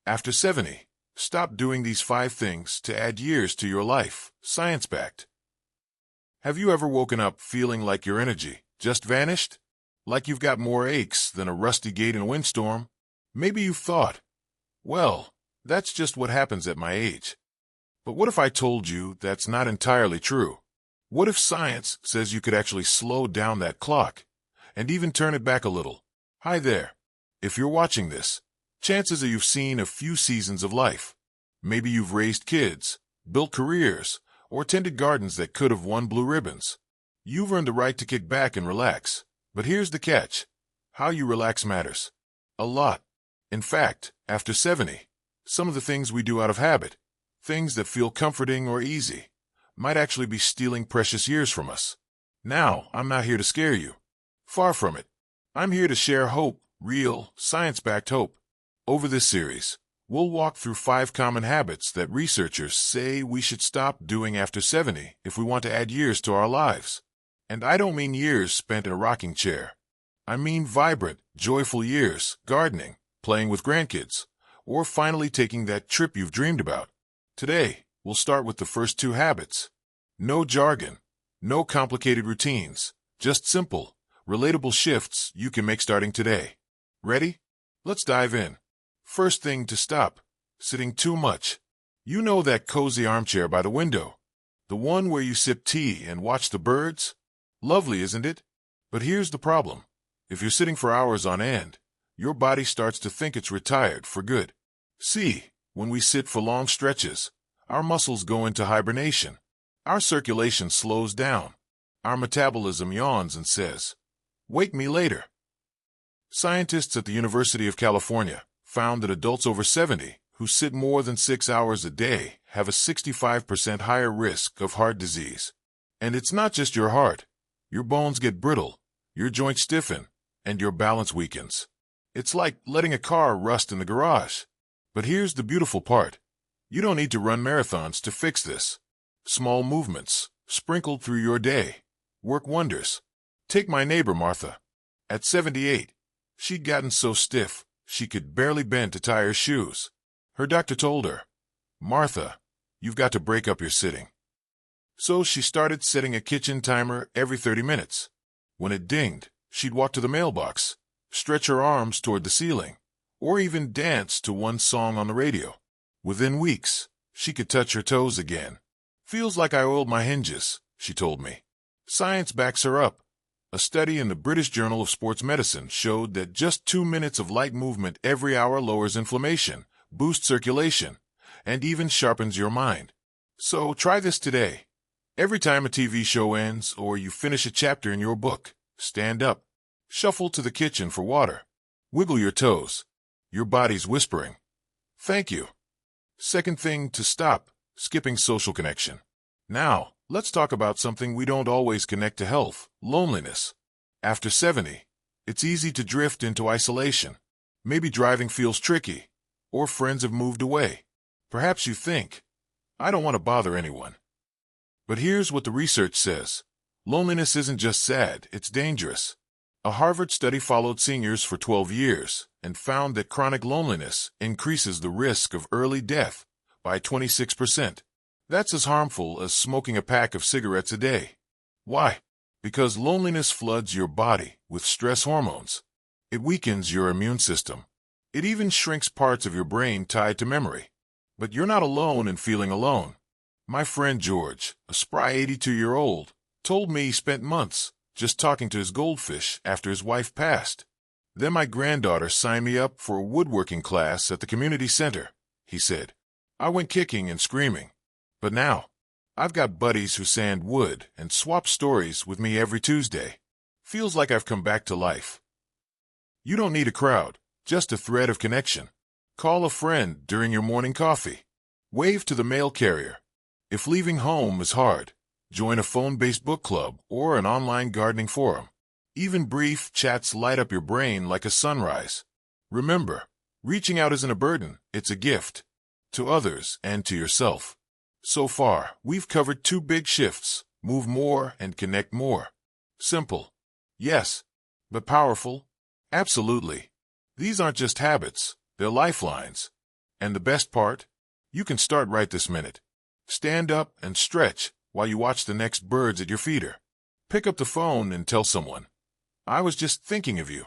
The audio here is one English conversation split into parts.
After 70, stop doing these 5 things to add years to your life. Science-backed. Have you ever woken up feeling like your energy just vanished? Like you've got more aches than a rusty gate in a windstorm? Maybe you've thought, well, that's just what happens at my age. But what if I told you that's not entirely true? What if science says you could actually slow down that clock and even turn it back a little? Hi there. If you're watching this, chances are you've seen a few seasons of life. Maybe you've raised kids, built careers, or tended gardens that could have won blue ribbons. You've earned the right to kick back and relax. But here's the catch. How you relax matters. A lot. In fact, after 70, some of the things we do out of habit, things that feel comforting or easy, might actually be stealing precious years from us. Now, I'm not here to scare you. Far from it. I'm here to share hope, real, science-backed hope. Over this series, we'll walk through 5 common habits that researchers say we should stop doing after 70 if we want to add years to our lives. And I don't mean years spent in a rocking chair. I mean vibrant, joyful years, gardening, playing with grandkids, or finally taking that trip you've dreamed about. Today, we'll start with the first 2 habits. No jargon, no complicated routines, just simple, relatable shifts you can make starting today. Ready? Let's dive in. First thing to stop, sitting too much. You know that cozy armchair by the window, the one where you sip tea and watch the birds? Lovely, isn't it? But here's the problem. If you're sitting for hours on end, your body starts to think it's retired for good. See, when we sit for long stretches, our muscles go into hibernation. Our circulation slows down. Our metabolism yawns and says, "Wake me later." Scientists at the University of California found that adults over 70 who sit more than 6 hours a day have a 65% higher risk of heart disease. And it's not just your heart. Your bones get brittle, your joints stiffen, and your balance weakens. It's like letting a car rust in the garage. But here's the beautiful part. You don't need to run marathons to fix this. Small movements, sprinkled through your day, work wonders. Take my neighbor Martha. At 78, she'd gotten so stiff, she could barely bend to tie her shoes. Her doctor told her, "Martha, you've got to break up your sitting." So she started setting a kitchen timer every 30 minutes. When it dinged, she'd walk to the mailbox, stretch her arms toward the ceiling, or even dance to one song on the radio. Within weeks, she could touch her toes again. "Feels like I oiled my hinges," she told me. Science backs her up. A study in the British Journal of Sports Medicine showed that just 2 minutes of light movement every hour lowers inflammation, boosts circulation, and even sharpens your mind. So try this today. Every time a TV show ends or you finish a chapter in your book, stand up. Shuffle to the kitchen for water. Wiggle your toes. Your body's whispering, "Thank you." Second thing to stop, skipping social connection. Now, let's talk about something we don't always connect to health, loneliness. After 70, it's easy to drift into isolation. Maybe driving feels tricky, or friends have moved away. Perhaps you think, "I don't want to bother anyone." But here's what the research says. Loneliness isn't just sad, it's dangerous. A Harvard study followed seniors for 12 years and found that chronic loneliness increases the risk of early death by 26%. That's as harmful as smoking a pack of cigarettes a day. Why? Because loneliness floods your body with stress hormones. It weakens your immune system. It even shrinks parts of your brain tied to memory. But you're not alone in feeling alone. My friend George, a spry 82-year-old, told me he spent months just talking to his goldfish after his wife passed. Then my granddaughter signed me up for a woodworking class at the community center, he said. I went kicking and screaming. But now, I've got buddies who sand wood and swap stories with me every Tuesday. Feels like I've come back to life. You don't need a crowd, just a thread of connection. Call a friend during your morning coffee. Wave to the mail carrier. If leaving home is hard, join a phone-based book club or an online gardening forum. Even brief chats light up your brain like a sunrise. Remember, reaching out isn't a burden, it's a gift. To others and to yourself. So far, we've covered 2 big shifts, move more and connect more. Simple. Yes. But powerful? Absolutely. These aren't just habits, they're lifelines. And the best part? You can start right this minute. Stand up and stretch while you watch the next birds at your feeder. Pick up the phone and tell someone, "I was just thinking of you."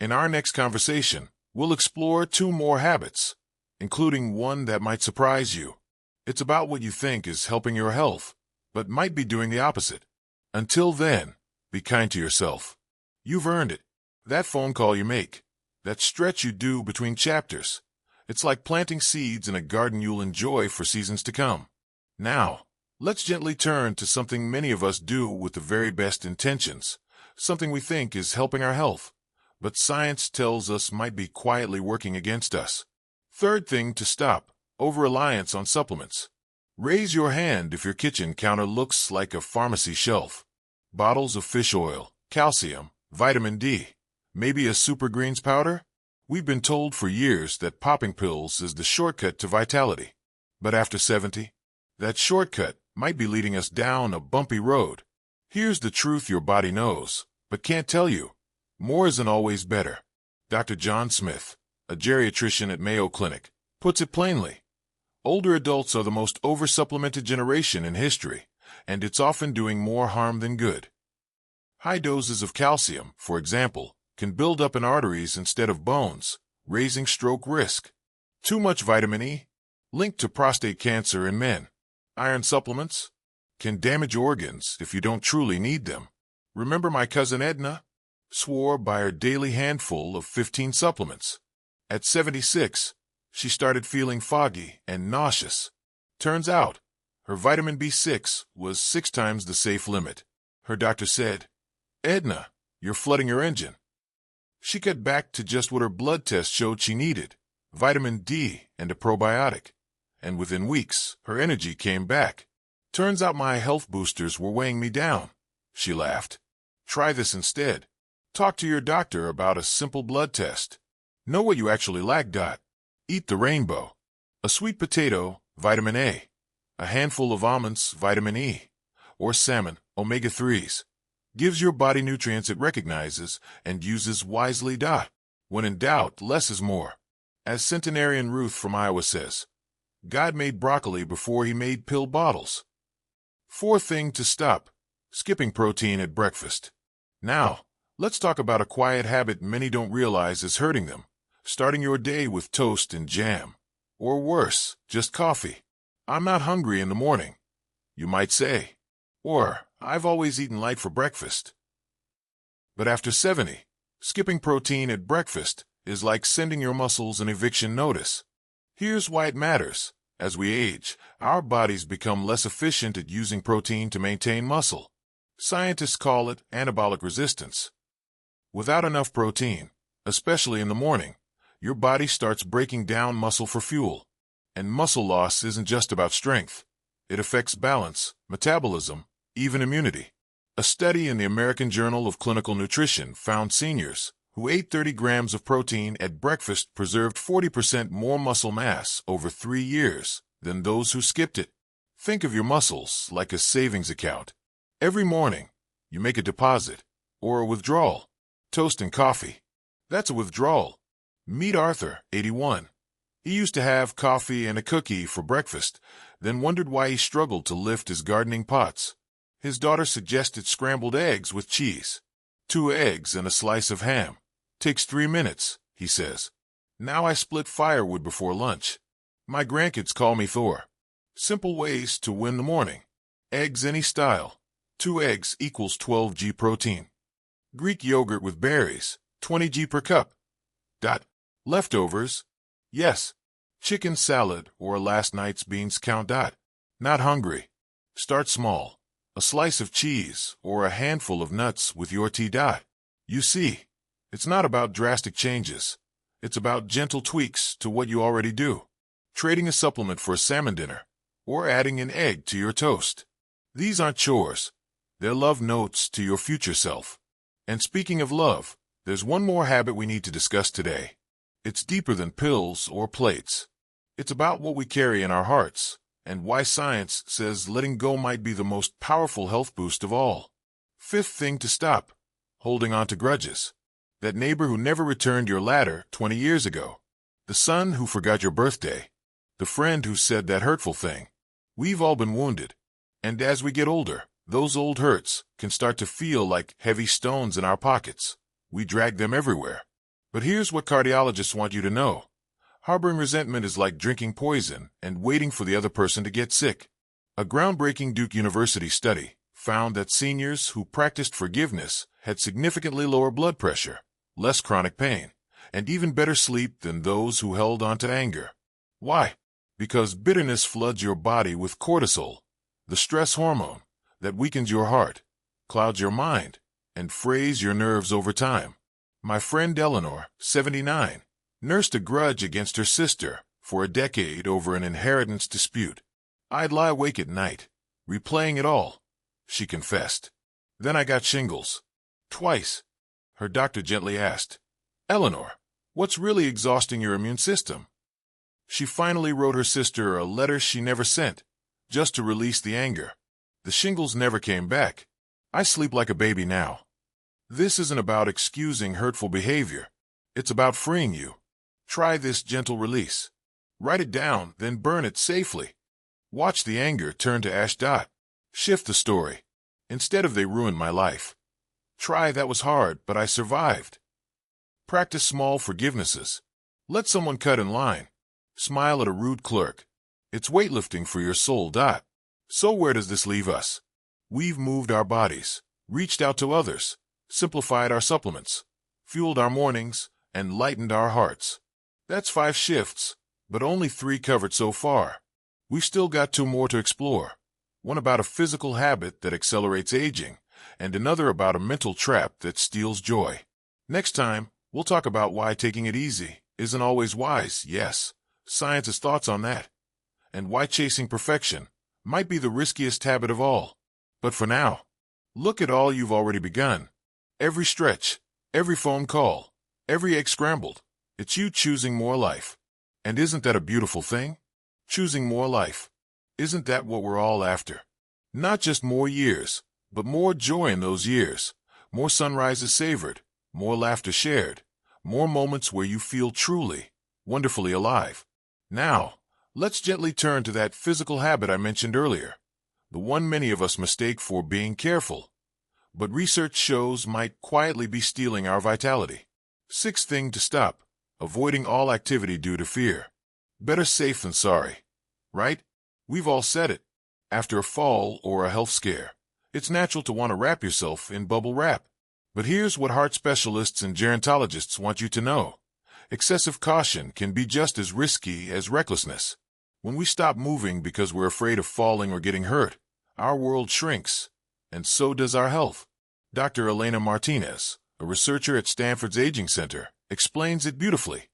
In our next conversation, we'll explore 2 more habits, including one that might surprise you. It's about what you think is helping your health, but might be doing the opposite. Until then, be kind to yourself. You've earned it. That phone call you make, that stretch you do between chapters, it's like planting seeds in a garden you'll enjoy for seasons to come. Now, let's gently turn to something many of us do with the very best intentions, something we think is helping our health, but science tells us might be quietly working against us. Third thing to stop: over-reliance on supplements. Raise your hand if your kitchen counter looks like a pharmacy shelf. Bottles of fish oil, calcium, vitamin D, maybe a super greens powder? We've been told for years that popping pills is the shortcut to vitality. But after 70, that shortcut might be leading us down a bumpy road. Here's the truth your body knows, but can't tell you. More isn't always better. Dr. John Smith, a geriatrician at Mayo Clinic, puts it plainly. Older adults are the most oversupplemented generation in history, and it's often doing more harm than good. High doses of calcium, for example, can build up in arteries instead of bones, raising stroke risk. Too much vitamin E, linked to prostate cancer in men. Iron supplements can damage organs if you don't truly need them. Remember my cousin Edna? Swore by her daily handful of 15 supplements. At 76, she started feeling foggy and nauseous. Turns out, her vitamin B6 was 6 times the safe limit. Her doctor said, "Edna, you're flooding your engine." She cut back to just what her blood test showed she needed: vitamin D and a probiotic. And within weeks, her energy came back. "Turns out my health boosters were weighing me down," she laughed. Try this instead. Talk to your doctor about a simple blood test. Know what you actually lack. Eat the rainbow. A sweet potato, vitamin A. A handful of almonds, vitamin E. Or salmon, omega-3s. Gives your body nutrients it recognizes and uses wisely. When in doubt, less is more. As centenarian Ruth from Iowa says, God made broccoli before he made pill bottles. Fourth thing to stop: skipping protein at breakfast. Now, let's talk about a quiet habit many don't realize is hurting them: starting your day with toast and jam. Or worse, just coffee. "I'm not hungry in the morning," you might say. Or, "I've always eaten light for breakfast." But after 70, skipping protein at breakfast is like sending your muscles an eviction notice. Here's why it matters. As we age, our bodies become less efficient at using protein to maintain muscle. Scientists call it anabolic resistance. Without enough protein, especially in the morning, your body starts breaking down muscle for fuel. And muscle loss isn't just about strength. It affects balance, metabolism, even immunity. A study in the American Journal of Clinical Nutrition found seniors who ate 30 grams of protein at breakfast preserved 40% more muscle mass over 3 years than those who skipped it. Think of your muscles like a savings account. Every morning, you make a deposit or a withdrawal. Toast and coffee. That's a withdrawal. Meet Arthur, 81. He used to have coffee and a cookie for breakfast, then wondered why he struggled to lift his gardening pots. His daughter suggested scrambled eggs with cheese. 2 eggs and a slice of ham. Takes 3 minutes, he says. Now I split firewood before lunch. My grandkids call me Thor. Simple ways to win the morning. Eggs any style. 2 eggs equals 12 g protein. Greek yogurt with berries, 20 g per cup. Leftovers? Yes. Chicken salad or last night's beans count. Not hungry. Start small. A slice of cheese or a handful of nuts with your tea. You see, it's not about drastic changes. It's about gentle tweaks to what you already do. Trading a supplement for a salmon dinner, or adding an egg to your toast. These aren't chores. They're love notes to your future self. And speaking of love, there's one more habit we need to discuss today. It's deeper than pills or plates. It's about what we carry in our hearts, and why science says letting go might be the most powerful health boost of all. Fifth thing to stop: holding on to grudges. That neighbor who never returned your ladder 20 years ago. The son who forgot your birthday. The friend who said that hurtful thing. We've all been wounded. And as we get older, those old hurts can start to feel like heavy stones in our pockets. We drag them everywhere. But here's what cardiologists want you to know. Harboring resentment is like drinking poison and waiting for the other person to get sick. A groundbreaking Duke University study found that seniors who practiced forgiveness had significantly lower blood pressure, less chronic pain, and even better sleep than those who held on to anger. Why? Because bitterness floods your body with cortisol, the stress hormone that weakens your heart, clouds your mind, and frays your nerves over time. My friend Eleanor, 79, nursed a grudge against her sister for a decade over an inheritance dispute. I'd lie awake at night, replaying it all, she confessed. Then I got shingles. Twice. Her doctor gently asked, Eleanor, what's really exhausting your immune system? She finally wrote her sister a letter she never sent, just to release the anger. The shingles never came back. I sleep like a baby now. This isn't about excusing hurtful behavior. It's about freeing you. Try this gentle release. Write it down, then burn it safely. Watch the anger turn to ash. Shift the story. Instead of they ruined my life. Try that was hard, but I survived. Practice small forgivenesses. Let someone cut in line. Smile at a rude clerk. It's weightlifting for your soul. So where does this leave us? We've moved our bodies, reached out to others, simplified our supplements, fueled our mornings, and lightened our hearts. That's 5 shifts, but only 3 covered so far. We've still got 2 more to explore. One about a physical habit that accelerates aging, and another about a mental trap that steals joy. Next time, we'll talk about why taking it easy isn't always wise. Yes, science thoughts on that. And why chasing perfection might be the riskiest habit of all. But for now, look at all you've already begun. Every stretch, every phone call, every egg scrambled. It's you choosing more life. And isn't that a beautiful thing? Choosing more life. Isn't that what we're all after? Not just more years, but more joy in those years. More sunrises savored, more laughter shared, more moments where you feel truly, wonderfully alive. Now, let's gently turn to that physical habit I mentioned earlier, the one many of us mistake for being careful, but research shows might quietly be stealing our vitality. 6th thing to stop: avoiding all activity due to fear. Better safe than sorry, right? We've all said it. After a fall or a health scare, it's natural to want to wrap yourself in bubble wrap. But here's what heart specialists and gerontologists want you to know. Excessive caution can be just as risky as recklessness. When we stop moving because we're afraid of falling or getting hurt, our world shrinks, and so does our health. Dr. Elena Martinez, a researcher at Stanford's Aging Center, explains it beautifully.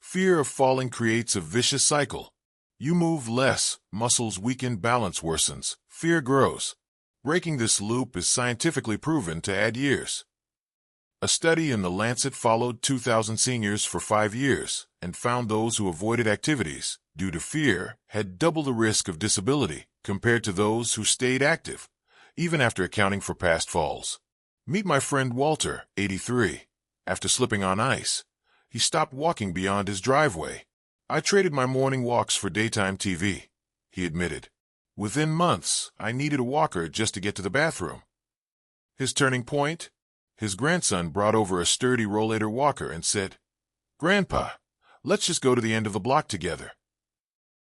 Fear of falling creates a vicious cycle. You move less, muscles weaken, balance worsens, fear grows. Breaking this loop is scientifically proven to add years. A study in The Lancet followed 2,000 seniors for 5 years and found those who avoided activities due to fear had double the risk of disability compared to those who stayed active, even after accounting for past falls. Meet my friend Walter, 83. After slipping on ice, he stopped walking beyond his driveway. I traded my morning walks for daytime TV, he admitted. Within months, I needed a walker just to get to the bathroom. His turning point? His grandson brought over a sturdy rollator walker and said, "Grandpa, let's just go to the end of the block together."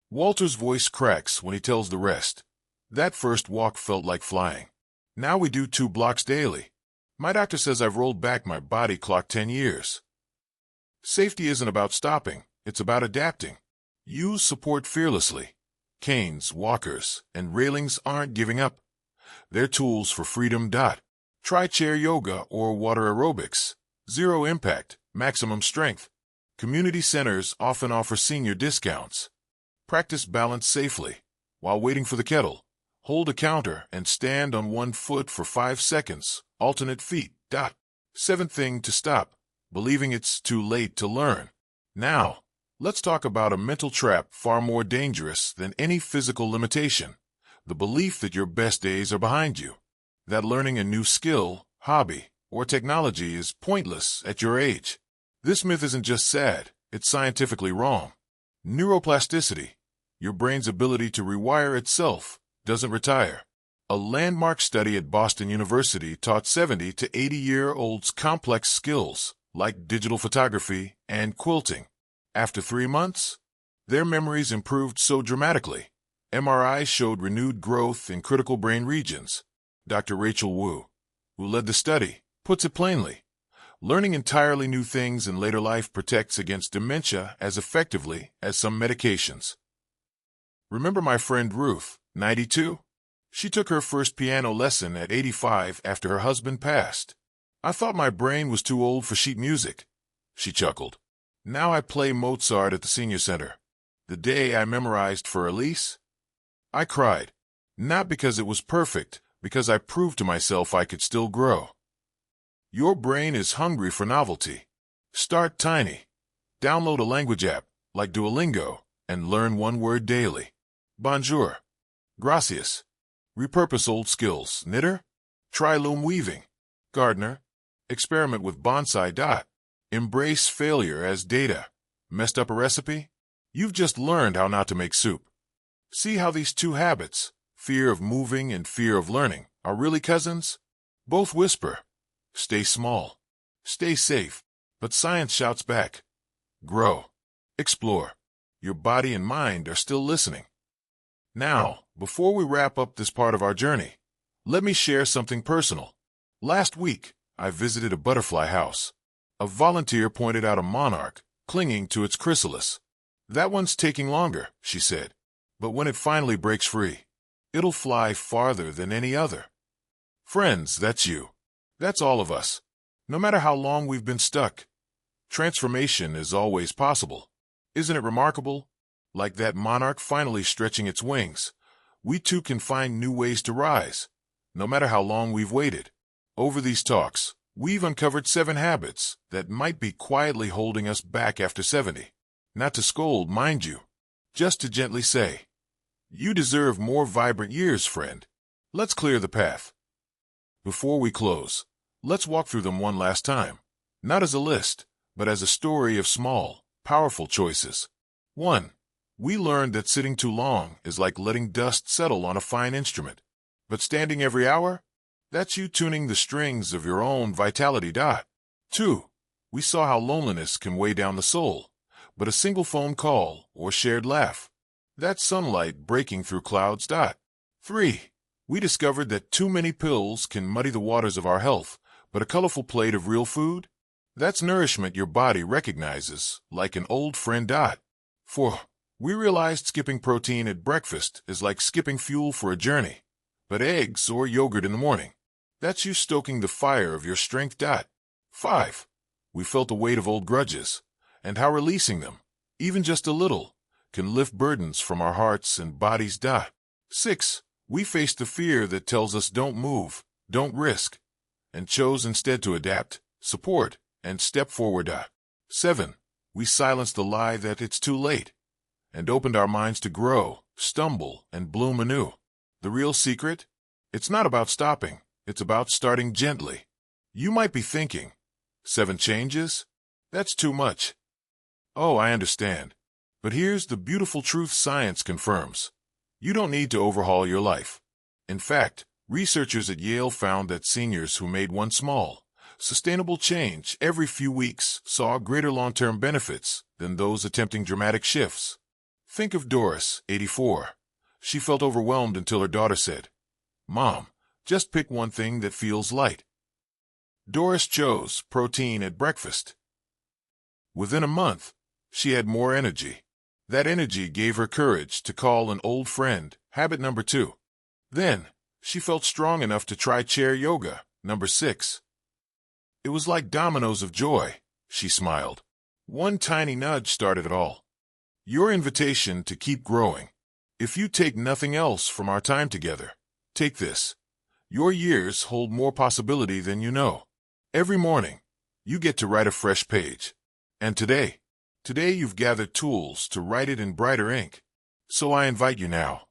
Walter's voice cracks when he tells the rest. That first walk felt like flying. Now we do 2 blocks daily. My doctor says I've rolled back my body clock 10 years. Safety isn't about stopping, it's about adapting. Use support fearlessly. Canes, walkers, and railings aren't giving up. They're tools for freedom. Try chair yoga or water aerobics. 0 impact, maximum strength. Community centers often offer senior discounts. Practice balance safely. While waiting for the kettle, hold a counter and stand on 1 foot for 5 seconds. Alternate feet. 7th thing to stop: believing it's too late to learn. Now, let's talk about a mental trap far more dangerous than any physical limitation: the belief that your best days are behind you, that learning a new skill, hobby, or technology is pointless at your age. This myth isn't just sad, It's scientifically wrong. Neuroplasticity, your brain's ability to rewire itself, doesn't retire. A landmark study at Boston University taught 70 to 80-year-olds complex skills like digital photography and quilting. After 3 months, their memories improved so dramatically. MRIs showed renewed growth in critical brain regions. Dr. Rachel Wu, who led the study, puts it plainly. Learning entirely new things in later life protects against dementia as effectively as some medications. Remember my friend Ruth, 92? She took her first piano lesson at 85 after her husband passed. I thought my brain was too old for sheet music. She chuckled. Now I play Mozart at the senior center. The day I memorized for Elise, I cried. Not because it was perfect, because I proved to myself I could still grow. Your brain is hungry for novelty. Start tiny. Download a language app, like Duolingo, and learn one word daily. Bonjour. Gracias. Repurpose old skills. Knitter? Try loom weaving. Gardener? Experiment with bonsai. Embrace failure as data. Messed up a recipe? You've just learned how not to make soup. See how these two habits, fear of moving and fear of learning, are really cousins? Both whisper, stay small, stay safe, but science shouts back, grow, explore. Your body and mind are still listening. Now, before we wrap up this part of our journey, let me share something personal. Last week, I visited a butterfly house. A volunteer pointed out a monarch clinging to its chrysalis. That one's taking longer, she said. But when it finally breaks free, it'll fly farther than any other. Friends, that's you. That's all of us. No matter how long we've been stuck, transformation is always possible. Isn't it remarkable? Like that monarch finally stretching its wings, we too can find new ways to rise, no matter how long we've waited. Over these talks, we've uncovered 7 habits that might be quietly holding us back after 70. Not to scold, mind you, just to gently say, you deserve more vibrant years, friend. Let's clear the path. Before we close, let's walk through them one last time, not as a list, but as a story of small, powerful choices. 1. We learned that sitting too long is like letting dust settle on a fine instrument. But standing every hour? That's you tuning the strings of your own vitality. 2. We saw how loneliness can weigh down the soul, but a single phone call or shared laugh, that's sunlight breaking through clouds. 3. We discovered that too many pills can muddy the waters of our health, but a colorful plate of real food? That's nourishment your body recognizes, like an old friend. 4. We realized skipping protein at breakfast is like skipping fuel for a journey, but eggs or yogurt in the morning, that's you stoking the fire of your strength. 5. We felt the weight of old grudges, and how releasing them, even just a little, can lift burdens from our hearts and bodies. 6. We faced the fear that tells us don't move, don't risk, and chose instead to adapt, support, and step forward. 7. We silenced the lie that it's too late, and opened our minds to grow, stumble, and bloom anew. The real secret? It's not about stopping, it's about starting gently. You might be thinking, 7 changes? That's too much. Oh, I understand. But here's the beautiful truth science confirms. You don't need to overhaul your life. In fact, researchers at Yale found that seniors who made one small, sustainable change every few weeks saw greater long-term benefits than those attempting dramatic shifts. Think of Doris, 84. She felt overwhelmed until her daughter said, Mom, just pick one thing that feels light. Doris chose protein at breakfast. Within a month, she had more energy. That energy gave her courage to call an old friend, habit number 2. Then, she felt strong enough to try chair yoga, number 6. It was like dominoes of joy, she smiled. One tiny nudge started it all. Your invitation to keep growing. If you take nothing else from our time together, take this. Your years hold more possibility than you know. Every morning, you get to write a fresh page. And today you've gathered tools to write it in brighter ink. So I invite you now.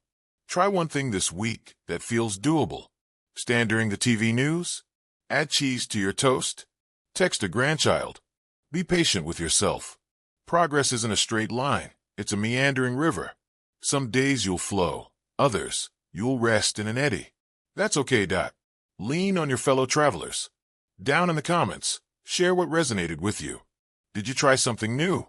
Try one thing this week that feels doable. Stand during the TV news. Add cheese to your toast. Text a grandchild. Be patient with yourself. Progress isn't a straight line. It's a meandering river. Some days you'll flow. Others, you'll rest in an eddy. That's okay. Lean on your fellow travelers. Down in the comments, share what resonated with you. Did you try something new?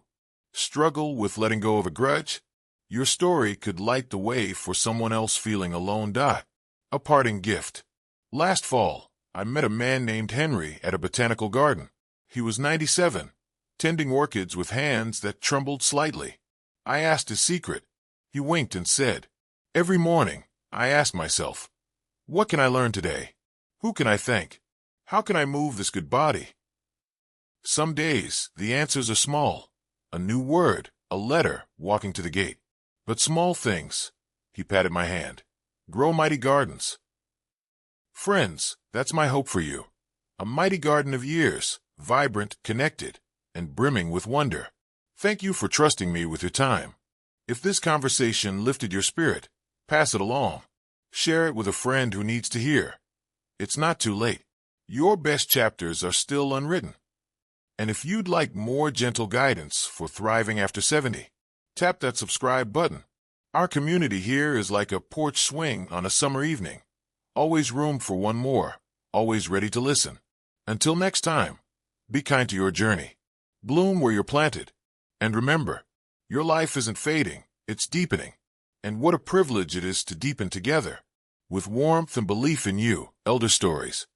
Struggle with letting go of a grudge? Your story could light the way for someone else feeling alone. A parting gift. Last fall, I met a man named Henry at a botanical garden. He was 97, tending orchids with hands that trembled slightly. I asked his secret. He winked and said, "Every morning, I ask myself, what can I learn today? Who can I thank? How can I move this good body?" Some days, the answers are small. A new word, a letter, walking to the gate. But small things, he patted my hand, grow mighty gardens. Friends, that's my hope for you. A mighty garden of years, vibrant, connected, and brimming with wonder. Thank you for trusting me with your time. If this conversation lifted your spirit, pass it along. Share it with a friend who needs to hear. It's not too late. Your best chapters are still unwritten. And if you'd like more gentle guidance for thriving after 70, tap that subscribe button. Our community here is like a porch swing on a summer evening. Always room for one more, always ready to listen. Until next time, be kind to your journey. Bloom where you're planted. And remember, your life isn't fading, it's deepening. And what a privilege it is to deepen together. With warmth and belief in you, Elder Stories.